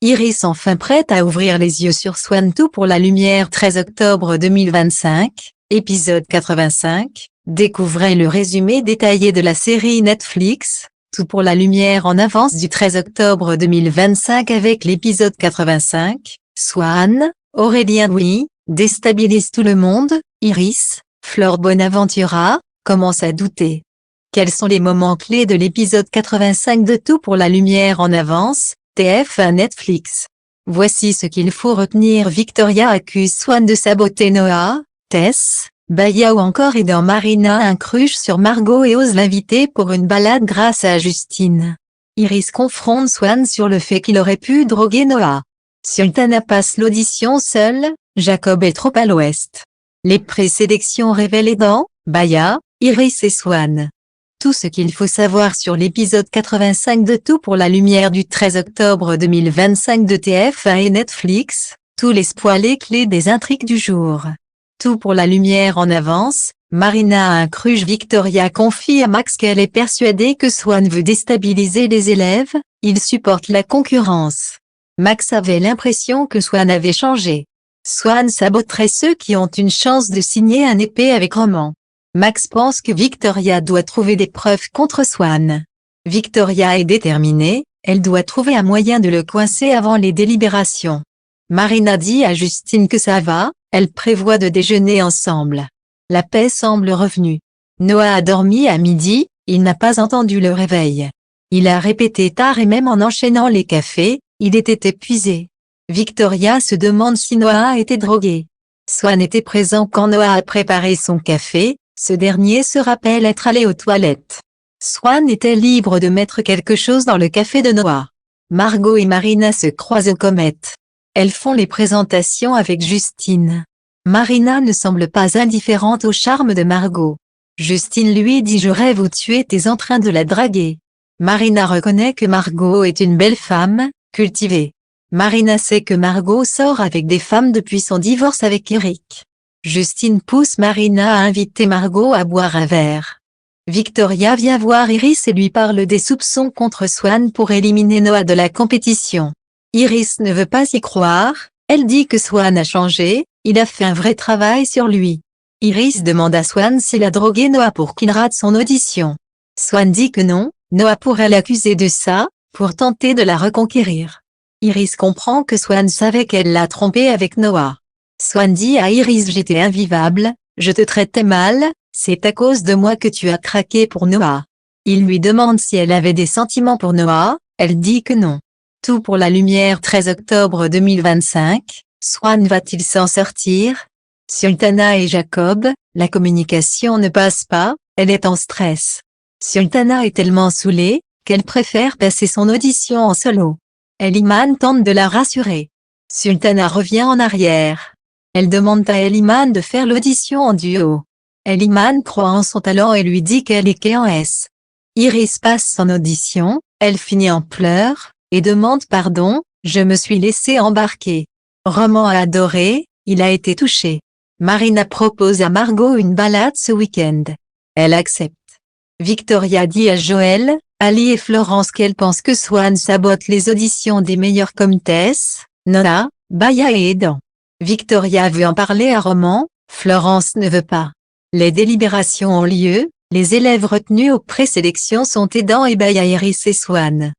Iris enfin prête à ouvrir les yeux sur Swan. Tout pour la lumière. 13 octobre 2025, épisode 85. Découvrez le résumé détaillé de la série Netflix, Tout pour la lumière en avance du 13 octobre 2025 avec l'épisode 85. Swan, Aurélien Louis, déstabilise tout le monde. Iris, Fleur Bonaventura, commence à douter. Quels sont les moments clés de l'épisode 85 de Tout pour la lumière en avance, TF1 Netflix? Voici ce qu'il faut retenir. Victoria accuse Swan de saboter Noah, Tess, Baya ou encore aidant Marina un crush sur Margot et ose l'inviter pour une balade grâce à Justine. Iris confronte Swan sur le fait qu'il aurait pu droguer Noah. Sultana passe l'audition seule, Jacob est trop à l'ouest. Les présélections révèlent aidant, Baya, Iris et Swan. Tout ce qu'il faut savoir sur l'épisode 85 de Tout pour la lumière du 13 octobre 2025 de TF1 et Netflix, tous les spoilers clés des intrigues du jour. Tout pour la lumière en avance, Marina a un crush. Victoria confie à Max qu'elle est persuadée que Swan veut déstabiliser les élèves, il supporte la concurrence. Max avait l'impression que Swan avait changé. Swan saboterait ceux qui ont une chance de signer un épée avec Roman. Max pense que Victoria doit trouver des preuves contre Swan. Victoria est déterminée, elle doit trouver un moyen de le coincer avant les délibérations. Marina dit à Justine que ça va, elle prévoit de déjeuner ensemble. La paix semble revenue. Noah a dormi à midi, il n'a pas entendu le réveil. Il a répété tard et même en enchaînant les cafés, il était épuisé. Victoria se demande si Noah a été drogué. Swan était présent quand Noah a préparé son café. Ce dernier se rappelle être allé aux toilettes. Swan était libre de mettre quelque chose dans le café de Noah. Margot et Marina se croisent aux comètes. Elles font les présentations avec Justine. Marina ne semble pas indifférente au charme de Margot. Justine lui dit « Je rêve où tu étais en train de la draguer ». Marina reconnaît que Margot est une belle femme, cultivée. Marina sait que Margot sort avec des femmes depuis son divorce avec Eric. Justine pousse Marina à inviter Margot à boire un verre. Victoria vient voir Iris et lui parle des soupçons contre Swan pour éliminer Noah de la compétition. Iris ne veut pas y croire, elle dit que Swan a changé, il a fait un vrai travail sur lui. Iris demande à Swan s'il a drogué Noah pour qu'il rate son audition. Swan dit que non, Noah pourrait l'accuser de ça, pour tenter de la reconquérir. Iris comprend que Swan savait qu'elle l'a trompé avec Noah. Swan dit à Iris « J'étais invivable, je te traitais mal, c'est à cause de moi que tu as craqué pour Noah ». Il lui demande si elle avait des sentiments pour Noah, elle dit que non. Tout pour la lumière. 13 octobre 2025, Swan va-t-il s'en sortir? Sultana et Jacob, la communication ne passe pas, elle est en stress. Sultana est tellement saoulée, qu'elle préfère passer son audition en solo. Eliman tente de la rassurer. Sultana revient en arrière. Elle demande à Eliman de faire l'audition en duo. Eliman croit en son talent et lui dit qu'elle est en S. Iris passe son audition, elle finit en pleurs, et demande pardon, je me suis laissé embarquer. Roman a adoré, il a été touché. Marina propose à Margot une balade ce week-end. Elle accepte. Victoria dit à Joël, Ali et Florence qu'elle pense que Swan sabote les auditions des meilleurs comme Tess, Noah, Baya et Aidan. Victoria veut en parler à Roman, Florence ne veut pas. Les délibérations ont lieu, les élèves retenus aux présélections sont Aidan et Baya, Iris et Swan.